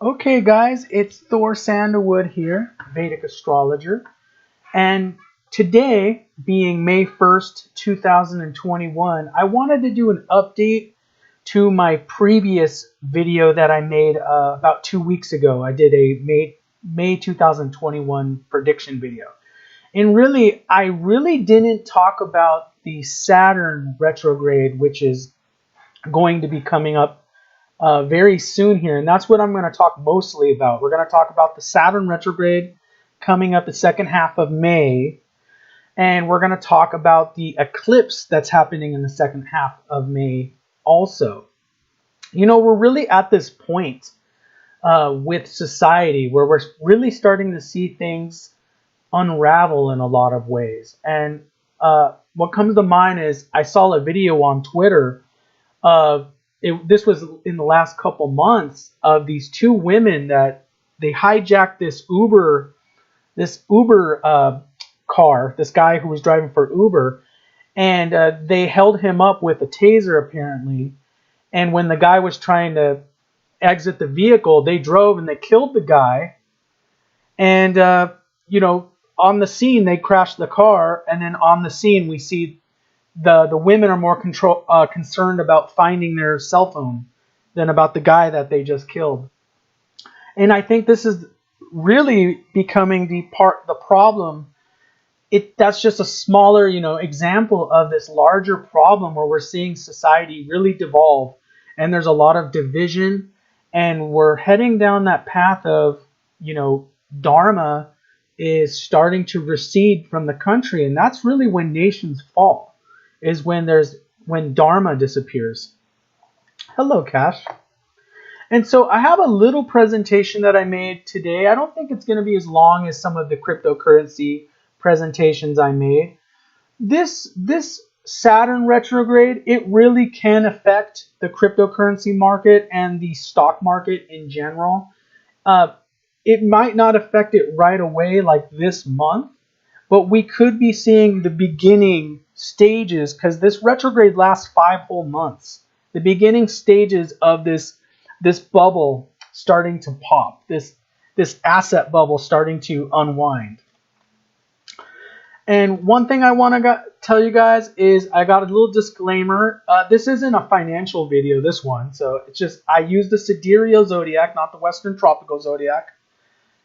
Okay, guys, it's Thor Sandalwood here, Vedic astrologer. And today, being May 1st, 2021, I wanted to do an update to my previous video that I made about 2 weeks ago. I did a May 2021 prediction video. And really, I really didn't talk about the Saturn retrograde, which is going to be coming up very soon here, and that's what I'm going to talk mostly about. We're going to talk about the Saturn retrograde coming up the second half of May, and we're going to talk about the eclipse that's happening in the second half of May also. You know, we're really at this point with society where we're really starting to see things unravel in a lot of ways. And what comes to mind is I saw a video on Twitter of this was in the last couple months of these two women that they hijacked this Uber car, this guy who was driving for Uber, and they held him up with a taser apparently. And when the guy was trying to exit the vehicle, they drove and they killed the guy. And on the scene they crashed the car, and then on the scene we see the women are more concerned about finding their cell phone than about the guy that they just killed. And I think this is really becoming the problem. That's just a smaller, example of this larger problem where we're seeing society really devolve, and there's a lot of division, and we're heading down that path of, Dharma is starting to recede from the country, and that's really when nations fall. Is when Dharma disappears. Hello, Cash. And so I have a little presentation that I made today. I don't think it's going to be as long as some of the cryptocurrency presentations I made. This Saturn retrograde, it really can affect the cryptocurrency market and the stock market in general. It might not affect it right away like this month, but we could be seeing the beginning stages, because this retrograde lasts 5 whole months. The beginning stages of this bubble starting to pop, this asset bubble starting to unwind. And one thing I want to tell you guys is I got a little disclaimer. This isn't a financial video, this one. So it's just I use the sidereal zodiac, not the Western tropical zodiac.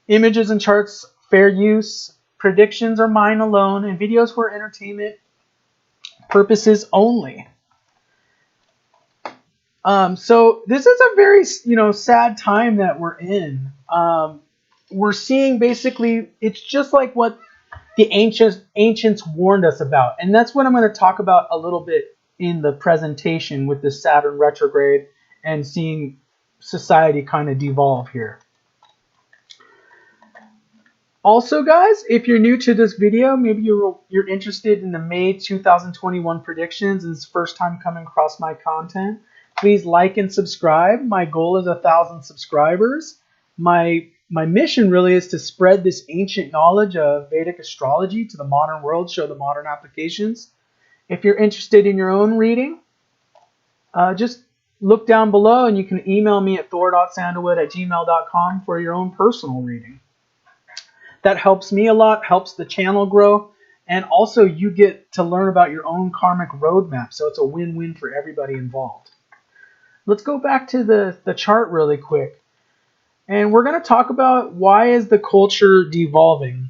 Images and charts, fair use. Predictions are mine alone, and videos for entertainment purposes only. So this is a very sad time that we're in. We're seeing basically it's just like what the ancients warned us about, and that's what I'm going to talk about a little bit in the presentation with the Saturn retrograde and seeing society kind of devolve here. Also, guys, if you're new to this video, maybe you're interested in the May 2021 predictions and it's the first time coming across my content, please like and subscribe. My goal is 1,000 subscribers. My mission really is to spread this ancient knowledge of Vedic astrology to the modern world, show the modern applications. If you're interested in your own reading, just look down below and you can email me at thor.sandalwood@gmail.com for your own personal reading. That helps me a lot, helps the channel grow, and also you get to learn about your own karmic roadmap, so it's a win-win for everybody involved. Let's go back to the chart really quick. And we're going to talk about why is the culture devolving.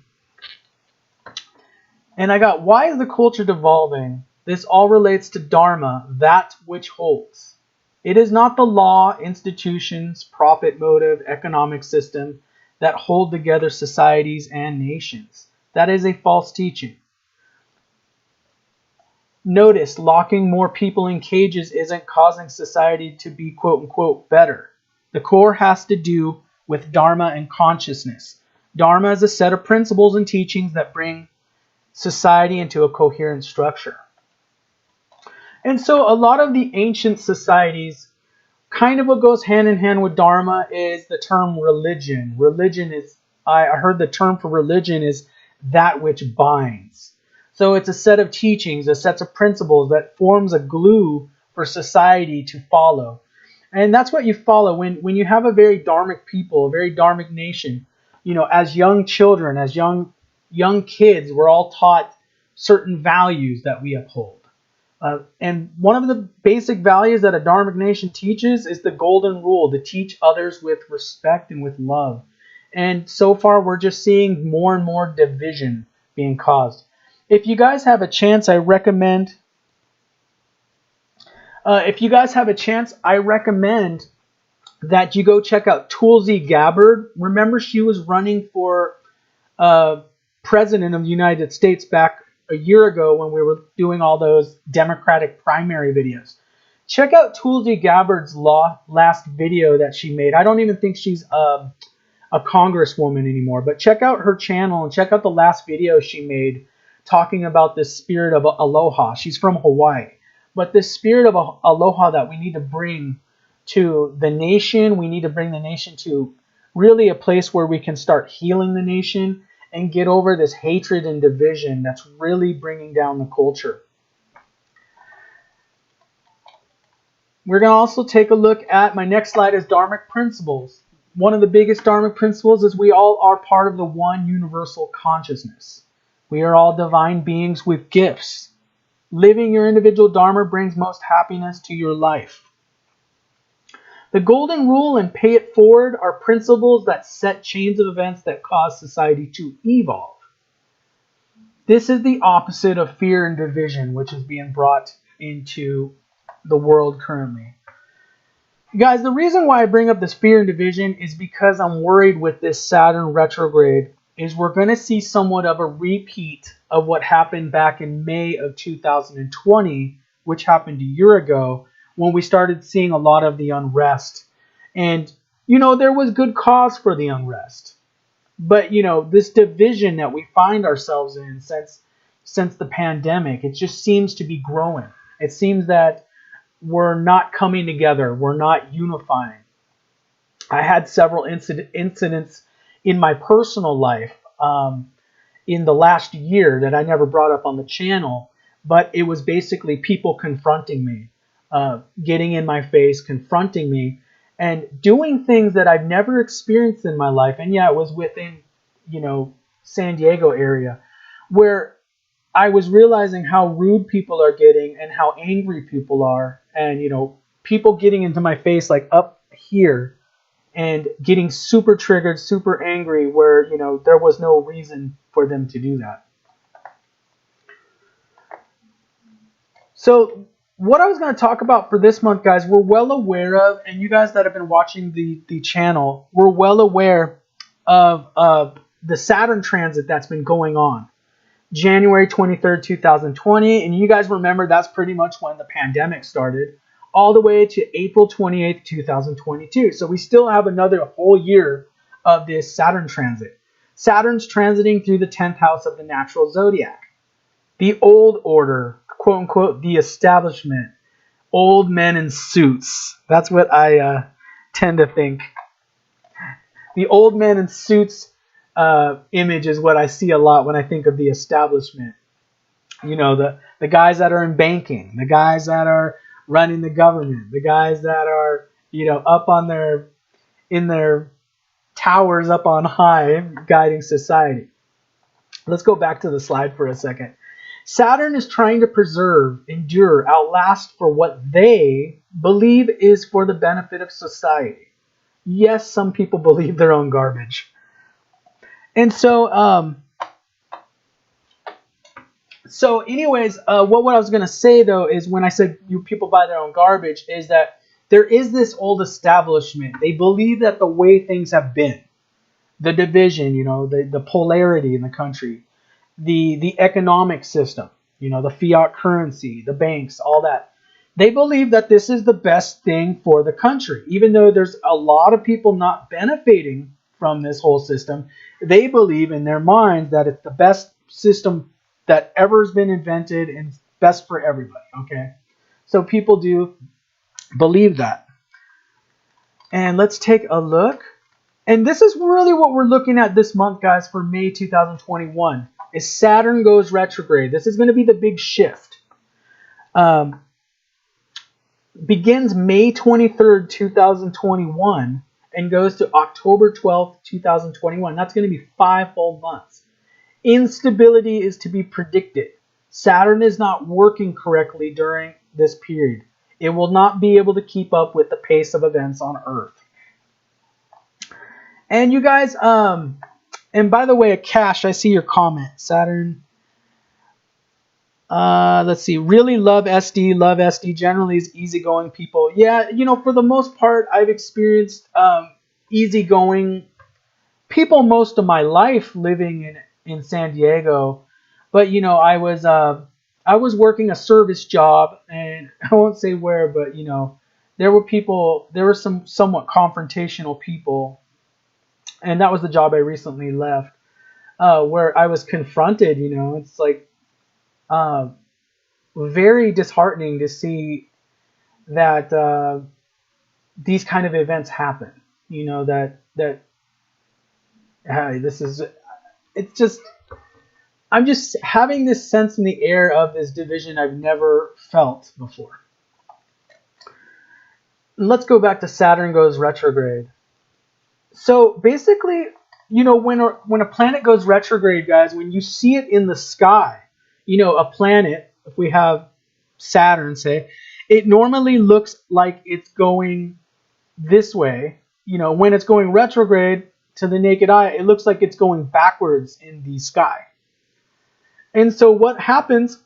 And I got why is the culture devolving? This all relates to Dharma, that which holds. It is not the law, institutions, profit motive, economic system that hold together societies and nations. That is a false teaching. Notice, locking more people in cages isn't causing society to be quote-unquote better. The core has to do with Dharma and consciousness. Dharma is a set of principles and teachings that bring society into a coherent structure. And so a lot of the ancient societies, kind of what goes hand in hand with Dharma is the term religion. Religion is, I heard the term for religion is that which binds. So it's a set of teachings, a set of principles that forms a glue for society to follow. And that's what you follow when you have a very dharmic people, a very dharmic nation. As young children, as young kids, we're all taught certain values that we uphold. And one of the basic values that a dharmic nation teaches is the golden rule, to teach others with respect and with love. And so far, we're just seeing more and more division being caused. If you guys have a chance, I recommend that you go check out Tulsi Gabbard. Remember, she was running for president of the United States back a year ago when we were doing all those Democratic primary videos. Check out Tulsi Gabbard's last video that she made. I don't even think she's a congresswoman anymore, but check out her channel and check out the last video she made talking about this spirit of aloha. She's from Hawaii. But this spirit of aloha that we need to bring to the nation, we need to bring the nation to really a place where we can start healing the nation and get over this hatred and division that's really bringing down the culture. We're going to also take a look at, my next slide is Dharmic principles. One of the biggest Dharmic principles is we all are part of the one universal consciousness. We are all divine beings with gifts. Living your individual Dharma brings most happiness to your life. The golden rule and pay it forward are principles that set chains of events that cause society to evolve. This is the opposite of fear and division, which is being brought into the world currently. Guys, the reason why I bring up this fear and division is because I'm worried with this Saturn retrograde is we're going to see somewhat of a repeat of what happened back in May of 2020, which happened a year ago, when we started seeing a lot of the unrest. And, there was good cause for the unrest. But, this division that we find ourselves in since the pandemic, it just seems to be growing. It seems that we're not coming together. We're not unifying. I had several incidents in my personal life in the last year that I never brought up on the channel, but it was basically people confronting me. Getting in my face, confronting me, and doing things that I've never experienced in my life. And yeah, it was within, San Diego area, where I was realizing how rude people are getting and how angry people are. And, people getting into my face like up here and getting super triggered, super angry where, there was no reason for them to do that. So, what I was going to talk about for this month, guys, we're well aware of, and you guys that have been watching the channel, we're well aware of the Saturn transit that's been going on. January 23rd, 2020, and you guys remember that's pretty much when the pandemic started, all the way to April 28th, 2022. So we still have another whole year of this Saturn transit. Saturn's transiting through the 10th house of the natural zodiac. The old order, quote unquote, the establishment, old men in suits. That's what I tend to think. The old men in suits image is what I see a lot when I think of the establishment. The guys that are in banking, the guys that are running the government, the guys that are, up on in their towers up on high, guiding society. Let's go back to the slide for a second. Saturn is trying to preserve, endure, outlast for what they believe is for the benefit of society. Yes, some people believe their own garbage. And so, anyways, what I was going to say, though, is when I said you people buy their own garbage, is that there is this old establishment. They believe that the way things have been, the division, the polarity in the country, the economic system, the fiat currency, the banks, all that. They believe that this is the best thing for the country. Even though there's a lot of people not benefiting from this whole system, they believe in their minds that it's the best system that ever has been invented and best for everybody, okay? So people do believe that. And let's take a look. And this is really what we're looking at this month, guys, for May 2021. Is Saturn goes retrograde. This is going to be the big shift. begins May 23rd, 2021, and goes to October 12th, 2021. That's going to be 5 full months. Instability is to be predicted. Saturn is not working correctly during this period. It will not be able to keep up with the pace of events on Earth. And you guys, and by the way, Cash, I see your comment. Saturn. Let's see. Really love SD. Love SD. Generally is easygoing people. Yeah, you know, for the most part, I've experienced easygoing people most of my life living in San Diego. But you know, I was working a service job, and I won't say where, but you know, there were some somewhat confrontational people, and that was the job I recently left, where I was confronted. You know, it's like very disheartening to see that these kind of events happen. You know, it's just, I'm just having this sense in the air of this division I've never felt before. Let's go back to Saturn goes retrograde. So basically, you know, when a planet goes retrograde, guys, when you see it in the sky, you know, a planet, if we have Saturn, say, it normally looks like it's going this way. You know, when it's going retrograde, to the naked eye, it looks like it's going backwards in the sky. And so what happens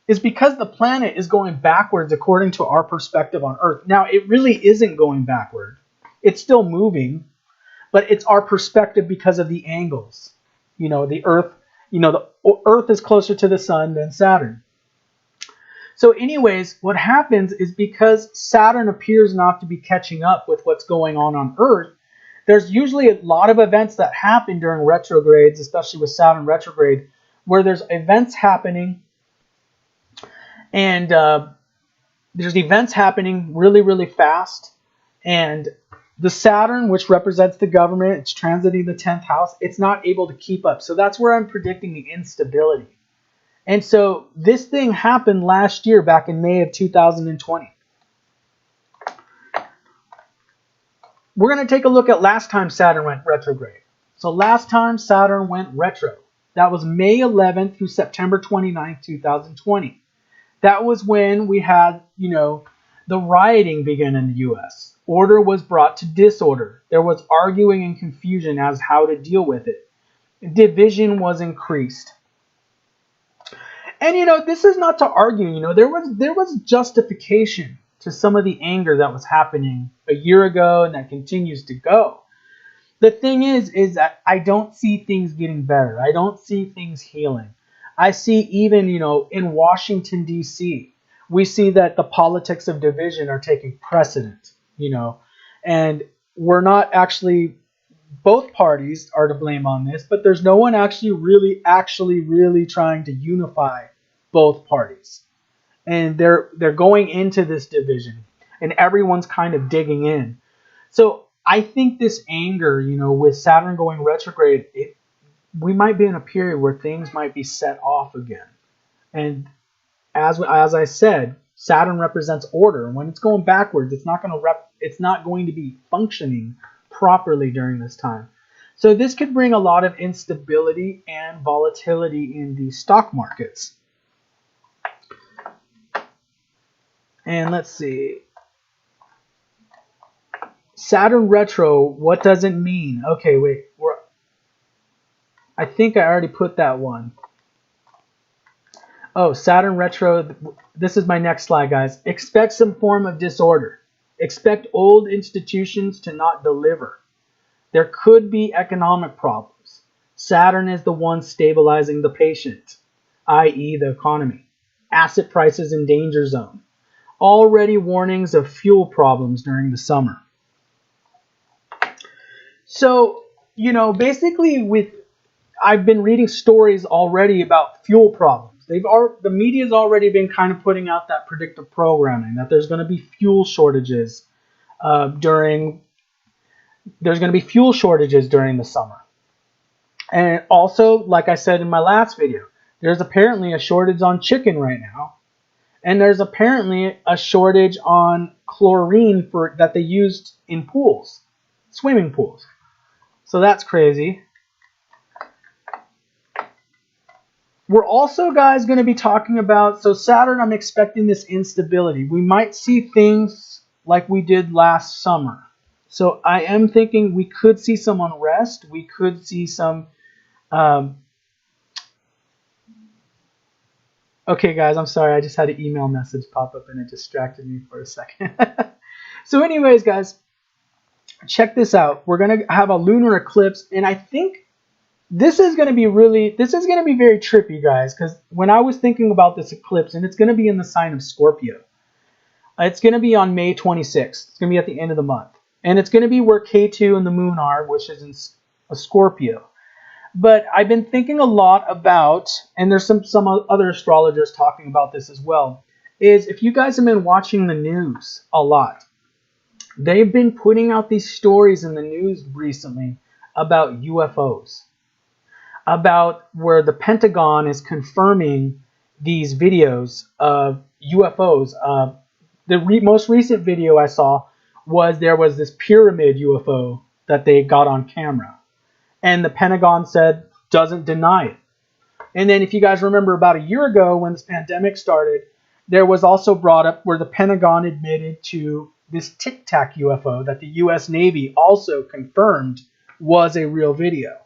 is, because the planet is going backwards according to our perspective on Earth. Now, it really isn't going backward. It's still moving, but it's our perspective because of the angles. You know, the Earth, you know, the Earth is closer to the sun than Saturn. So anyways, what happens is, because Saturn appears not to be catching up with what's going on Earth, there's usually a lot of events that happen during retrogrades, especially with Saturn retrograde, where there's events happening, and there's events happening really, really fast, and the Saturn, which represents the government, it's transiting the 10th house, it's not able to keep up. So that's where I'm predicting the instability. And so this thing happened last year, back in May of 2020. We're going to take a look at last time Saturn went retrograde. So last time Saturn went retro, that was May 11th through September 29th, 2020. That was when we had, you know, the rioting begin in the U.S. Order was brought to disorder. There was arguing and confusion as how to deal with it. Division was increased. And, you know, this is not to argue, you know, there was justification to some of the anger that was happening a year ago, and that continues to go. The thing is that I don't see things getting better. I don't see things healing. I see, even, you know, in Washington, D.C., we see that the politics of division are taking precedent, you know, and we're not actually, both parties are to blame on this, but there's no one actually really trying to unify both parties. And they're going into this division, and everyone's kind of digging in. So I think this anger, you know, with Saturn going retrograde, we might be in a period where things might be set off again. And as I said, Saturn represents order. When it's going backwards, it's not going to be functioning properly during this time. So this could bring a lot of instability and volatility in the stock markets. And let's see. Saturn retro, what does it mean? Okay, wait. I think I already put that one. Oh, Saturn retro. This is my next slide, guys. Expect some form of disorder. Expect old institutions to not deliver. There could be economic problems. Saturn is the one stabilizing the patient, i.e. the economy. Asset prices in danger zone. Already warnings of fuel problems during the summer. So, you know, basically I've been reading stories already about fuel problems. The media's already been kind of putting out that predictive programming that there's going to be fuel shortages during the summer. And also, like I said in my last video, there's apparently a shortage on chicken right now. And there's apparently a shortage on chlorine that they used in pools, swimming pools. So that's crazy. We're also, guys, going to be talking about, so Saturn, I'm expecting this instability. We might see things like we did last summer. So I am thinking we could see some unrest. We could see some... okay, guys, I'm sorry. I just had an email message pop up and it distracted me for a second. So anyways, guys, check this out. We're going to have a lunar eclipse, and I think this is going to be very trippy, guys, because when I was thinking about this eclipse, and it's going to be in the sign of Scorpio. It's going to be on May 26th. It's going to be at the end of the month. And it's going to be where K2 and the moon are, which is in a Scorpio. But I've been thinking a lot about, and there's some other astrologers talking about this as well, is if you guys have been watching the news a lot, they've been putting out these stories in the news recently about UFOs. About where the Pentagon is confirming these videos of UFOs. The most recent video I saw was there was this pyramid UFO that they got on camera. And the Pentagon said, doesn't deny it. And then if you guys remember about a year ago when this pandemic started, there was also brought up where the Pentagon admitted to this Tic Tac UFO that the U.S. Navy also confirmed was a real video.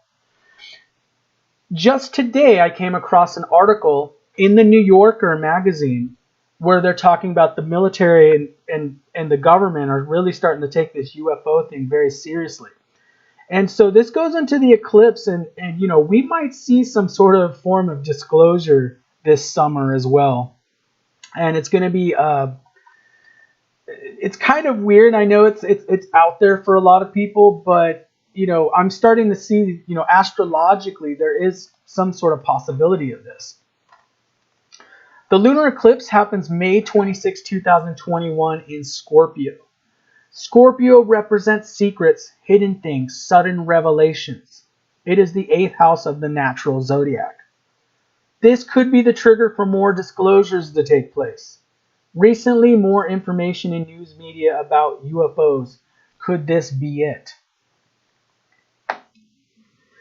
Just today, I came across an article in the New Yorker magazine where they're talking about the military and the government are really starting to take this UFO thing very seriously. And so this goes into the eclipse, and you know, we might see some sort of form of disclosure this summer as well. And it's going to be, it's kind of weird. I know it's out there for a lot of people, but you know, I'm starting to see, you know, astrologically, there is some sort of possibility of this. The lunar eclipse happens May 26, 2021 in Scorpio. Scorpio represents secrets, hidden things, sudden revelations. It is the 8th house of the natural zodiac. This could be the trigger for more disclosures to take place. Recently, more information in news media about UFOs. Could this be it?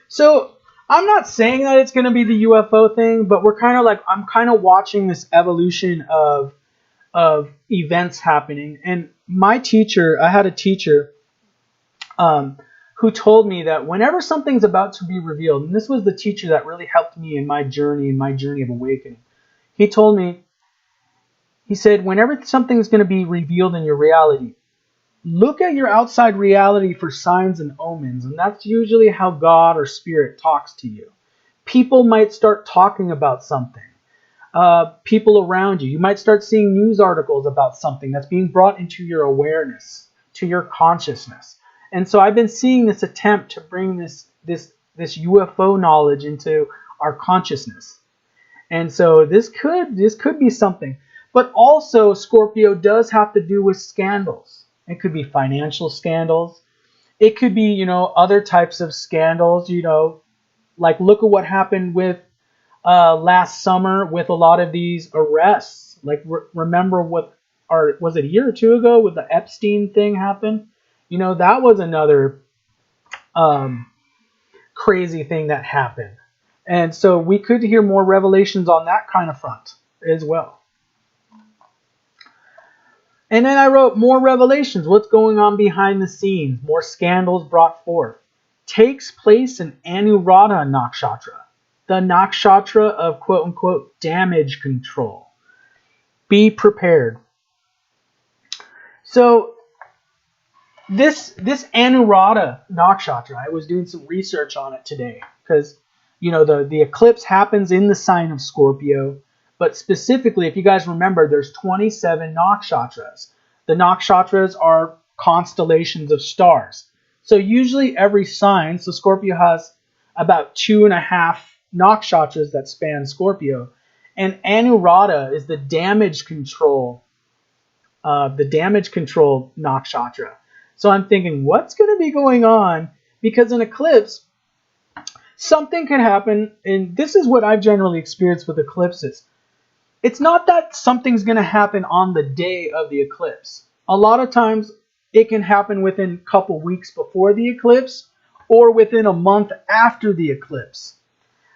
So I'm not saying that it's going to be the UFO thing, but we're kind of like, I'm kind of watching this evolution of events happening. And my teacher, I had a teacher who told me that whenever something's about to be revealed, and this was the teacher that really helped me in my journey of awakening. He told me, he said, whenever something's going to be revealed in your reality, look at your outside reality for signs and omens, and that's usually how God or Spirit talks to you. People might start talking about something. People around you. You might start seeing news articles about something that's being brought into your awareness, to your consciousness. And so I've been seeing this attempt to bring this UFO knowledge into our consciousness. And so this could be something. But also Scorpio does have to do with scandals. It could be financial scandals. It could be, you know, other types of scandals, you know, like look at what happened with last summer with a lot of these arrests. Like remember was it a year or two ago with the Epstein thing happened? You know, that was another crazy thing that happened. And so we could hear more revelations on that kind of front as well. And then I wrote more revelations. What's going on behind the scenes? More scandals brought forth. Takes place in Anuradha Nakshatra, the nakshatra of quote-unquote damage control. Be prepared. So this Anuradha Nakshatra, I was doing some research on it today because, you know, the eclipse happens in the sign of Scorpio. But specifically, if you guys remember, there's 27 nakshatras. The nakshatras are constellations of stars. So usually every sign, so Scorpio has about 2.5 nakshatras that span Scorpio. And Anuradha is the damage control nakshatra. So I'm thinking, what's going to be going on? Because an eclipse, something can happen, and this is what I've generally experienced with eclipses. it's not that something's going to happen on the day of the eclipse. A lot of times it can happen within a couple weeks before the eclipse or within a month after the eclipse.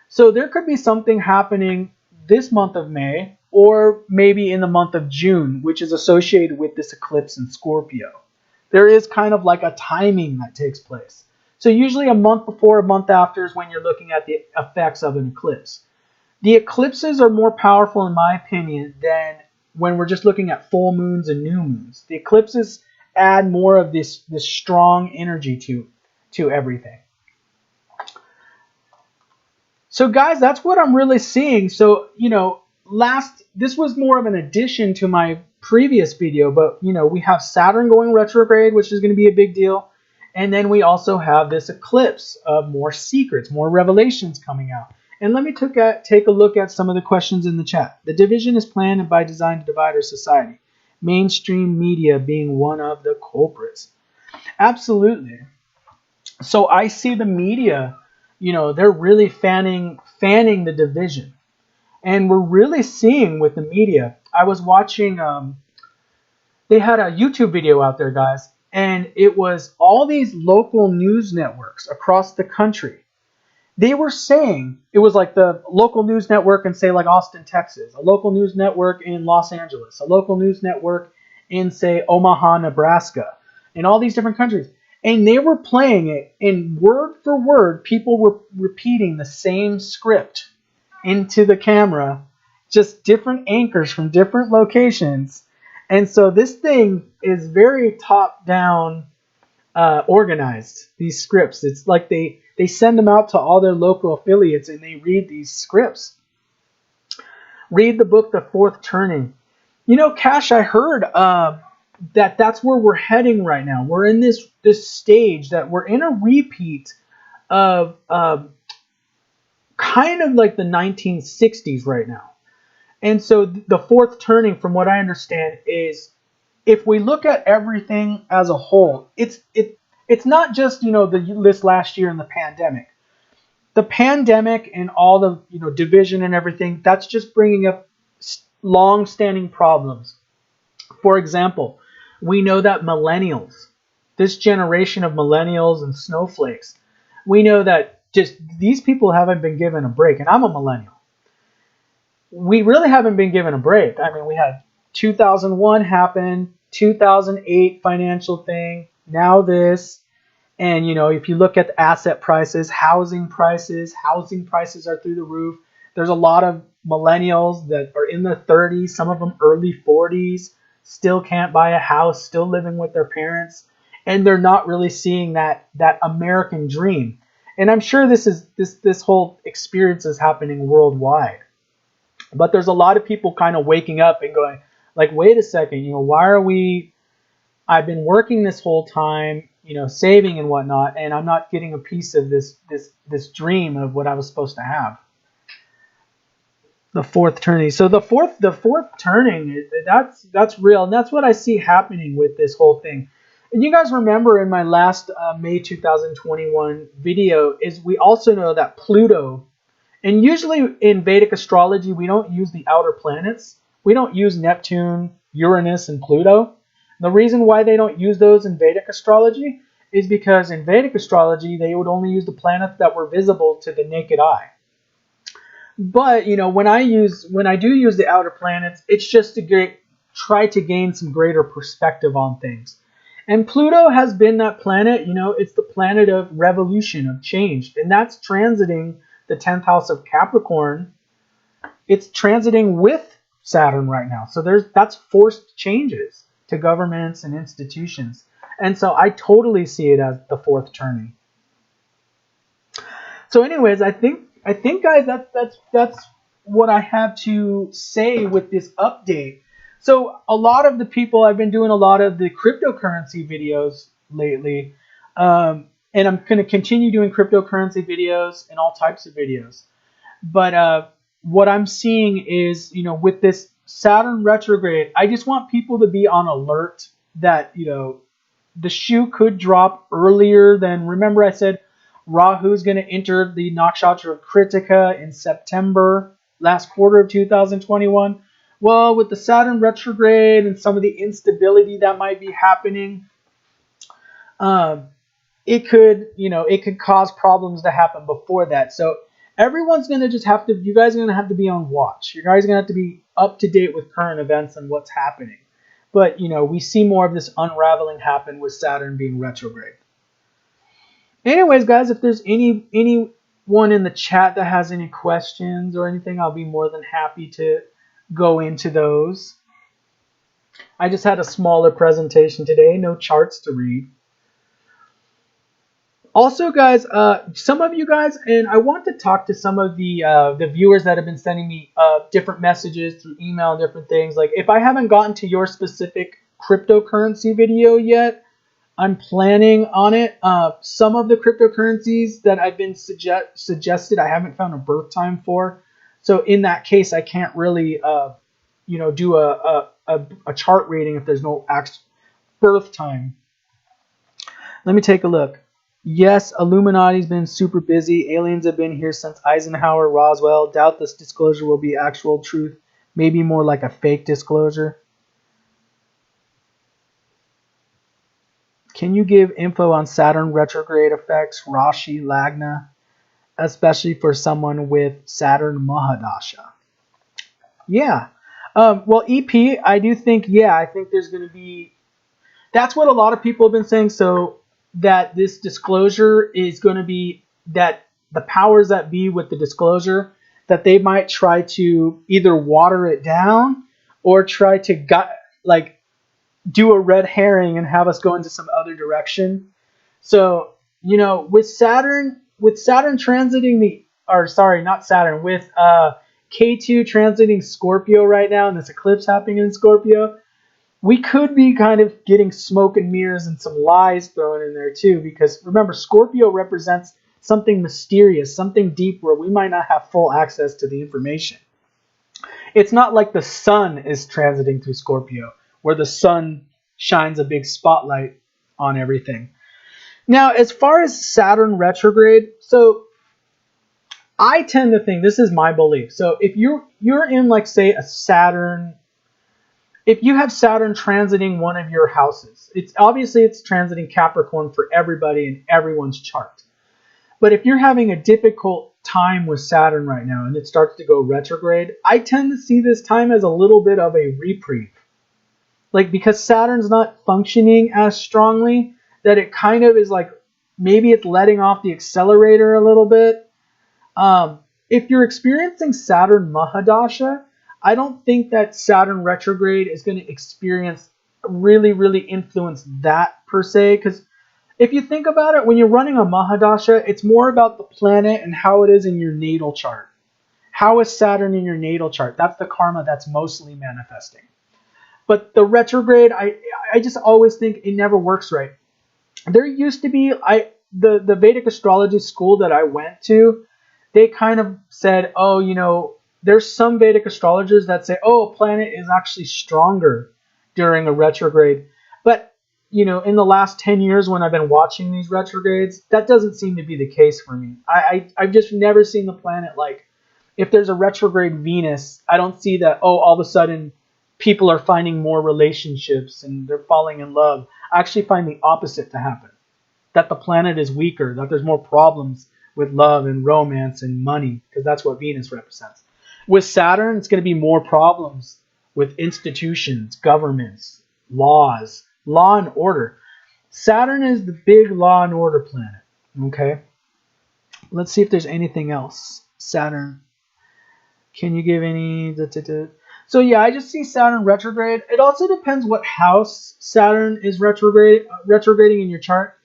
So there could be something happening this month of May or maybe in the month of June, which is associated with this eclipse in Scorpio. There is kind of like a timing that takes place. So usually a month before, a month after is when you're looking at the effects of an eclipse. The eclipses are more powerful, in my opinion, than when we're just looking at full moons and new moons. The eclipses add more of this strong energy to everything. So guys, that's what I'm really seeing. So, this was more of an addition to my previous video, but, we have Saturn going retrograde, which is going to be a big deal. And then we also have this eclipse of more secrets, more revelations coming out. And let me take a look at some of the questions in the chat. The division is planned and by design to divide our society. Mainstream media being one of the culprits. Absolutely. So I see the media, they're really fanning the division. And we're really seeing with the media. I was watching, they had a YouTube video out there, guys. And it was all these local news networks across the country. They were saying, it was like the local news network in, say, like Austin, Texas, a local news network in Los Angeles, a local news network in, say, Omaha, Nebraska, in all these different countries. And they were playing it, and word for word, people were repeating the same script into the camera, just different anchors from different locations. And so this thing is very top-down organized, these scripts. It's like they send them out to all their local affiliates and they read these scripts. Read the book, The Fourth Turning. Cash, I heard that's where we're heading right now. We're in this stage that we're in a repeat of kind of like the 1960s right now. And so the fourth turning, from what I understand, is if we look at everything as a whole, it's not just, this last year and the pandemic. The pandemic and all the, division and everything, that's just bringing up long-standing problems. For example, we know that millennials, this generation of millennials and snowflakes, we know that just these people haven't been given a break. And I'm a millennial. We really haven't been given a break. I mean, we had 2001 happen, 2008 financial thing, now this. And, if you look at the asset prices, housing prices are through the roof. There's a lot of millennials that are in their 30s, some of them early 40s, still can't buy a house, still living with their parents. And they're not really seeing that American dream. And I'm sure this whole experience is happening worldwide. But there's a lot of people kind of waking up and going, like, wait a second, why are I've been working this whole time, saving and whatnot, and I'm not getting a piece of this dream of what I was supposed to have. The fourth turning. So the fourth turning, that's real, and that's what I see happening with this whole thing. And you guys remember in my last May 2021 video, is we also know that Pluto, and usually in Vedic astrology, we don't use the outer planets. We don't use Neptune, Uranus, and Pluto. The reason why they don't use those in Vedic astrology is because in Vedic astrology, they would only use the planets that were visible to the naked eye. But, when I do use the outer planets, it's just to try to gain some greater perspective on things. And Pluto has been that planet, it's the planet of revolution, of change. And that's transiting the 10th house of Capricorn. It's transiting with Saturn right now. So that's forced changes to governments and institutions. And so I totally see it as the fourth turning. So anyways, I think guys, that's what I have to say with this update. So a lot of the people, I've been doing a lot of the cryptocurrency videos lately. And I'm going to continue doing cryptocurrency videos and all types of videos. But what I'm seeing is, with this Saturn retrograde, I just want people to be on alert that, the shoe could drop earlier than, remember I said Rahu's going to enter the nakshatra of Kritika in September, last quarter of 2021. Well, with the Saturn retrograde and some of the instability that might be happening, um, it could, it could cause problems to happen before that. So everyone's going to just have to, you guys are going to have to be on watch. You guys are going to have to be up to date with current events and what's happening. But, we see more of this unraveling happen with Saturn being retrograde. Anyways, guys, if there's anyone in the chat that has any questions or anything, I'll be more than happy to go into those. I just had a smaller presentation today, no charts to read. Also, guys, some of you guys, and I want to talk to some of the viewers that have been sending me different messages through email and different things. Like, if I haven't gotten to your specific cryptocurrency video yet, I'm planning on it. Some of the cryptocurrencies that I've been suggested, I haven't found a birth time for. So in that case, I can't really, do a chart reading if there's no actual birth time. Let me take a look. Yes, Illuminati's been super busy. Aliens have been here since Eisenhower, Roswell. Doubt this disclosure will be actual truth. Maybe more like a fake disclosure. Can you give info on Saturn retrograde effects, Rashi, Lagna, especially for someone with Saturn Mahadasha? Yeah. Well, EP, I do think, I think there's going to be, that's what a lot of people have been saying. So that this disclosure is going to be that the powers that be with the disclosure, that they might try to either water it down or try to do a red herring and have us go into some other direction. So, with Saturn transiting with K2 transiting Scorpio right now, and this eclipse happening in Scorpio, we could be kind of getting smoke and mirrors and some lies thrown in there too, because remember, Scorpio represents something mysterious, something deep where we might not have full access to the information. It's not like the sun is transiting through Scorpio, where the sun shines a big spotlight on everything. Now, as far as Saturn retrograde, so I tend to think, this is my belief. So if you're in, like, say, if you have Saturn transiting one of your houses, it's transiting Capricorn for everybody in everyone's chart. But if you're having a difficult time with Saturn right now and it starts to go retrograde, I tend to see this time as a little bit of a reprieve. Like, because Saturn's not functioning as strongly, that it kind of is like, maybe it's letting off the accelerator a little bit. If you're experiencing Saturn Mahadasha, I don't think that Saturn retrograde is going to really influence that per se. Because if you think about it, when you're running a Mahadasha, it's more about the planet and how it is in your natal chart. How is Saturn in your natal chart? That's the karma that's mostly manifesting. But the retrograde, I just always think it never works right. There used to be, the Vedic astrology school that I went to, they kind of said, there's some Vedic astrologers that say, a planet is actually stronger during a retrograde. But, in the last 10 years when I've been watching these retrogrades, that doesn't seem to be the case for me. I've just never seen the planet, like, if there's a retrograde Venus, I don't see that, all of a sudden people are finding more relationships and they're falling in love. I actually find the opposite to happen. That the planet is weaker, that there's more problems with love and romance and money, because that's what Venus represents. With Saturn, it's going to be more problems with institutions, governments, laws, law and order. Saturn is the big law and order planet. Okay? Let's see if there's anything else. Saturn. Can you give any... So yeah, I just see Saturn retrograde. It also depends what house Saturn is retrograding in your chart.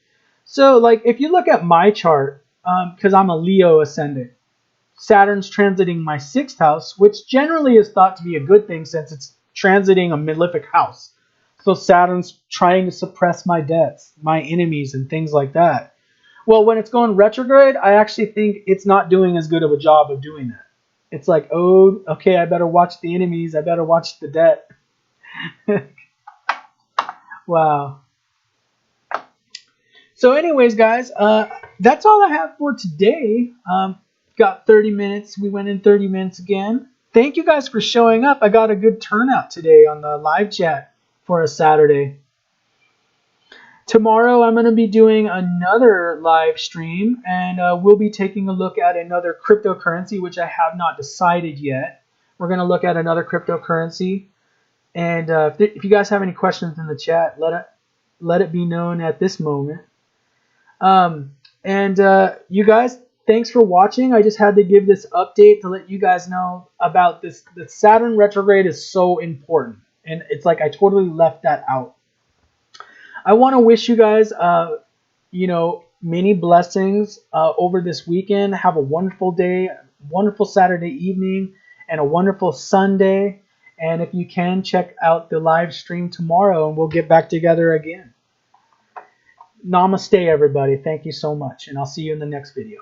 So, like, if you look at my chart, because I'm a Leo ascendant, Saturn's transiting my 6th house, which generally is thought to be a good thing since it's transiting a malefic house. So Saturn's trying to suppress my debts, my enemies, and things like that. Well, when it's going retrograde, I actually think it's not doing as good of a job of doing that. It's like, okay, I better watch the enemies. I better watch the debt. Wow. So anyways, guys, that's all I have for today. Got 30 minutes. We went in 30 minutes again. thank you guys for showing up. I got a good turnout today on the live chat for a Saturday. Tomorrow I'm going to be doing another live stream, and we'll be taking a look at another cryptocurrency, which I have not decided yet. We're going to look at another cryptocurrency. And if you guys have any questions in the chat, let it be known at this moment. You guys, thanks for watching. I just had to give this update to let you guys know about this. The Saturn retrograde is so important, and it's like I totally left that out. I want to wish you guys, many blessings over this weekend. Have a wonderful day, wonderful Saturday evening, and a wonderful Sunday. And if you can, check out the live stream tomorrow, and we'll get back together again. Namaste, everybody. Thank you so much, and I'll see you in the next video.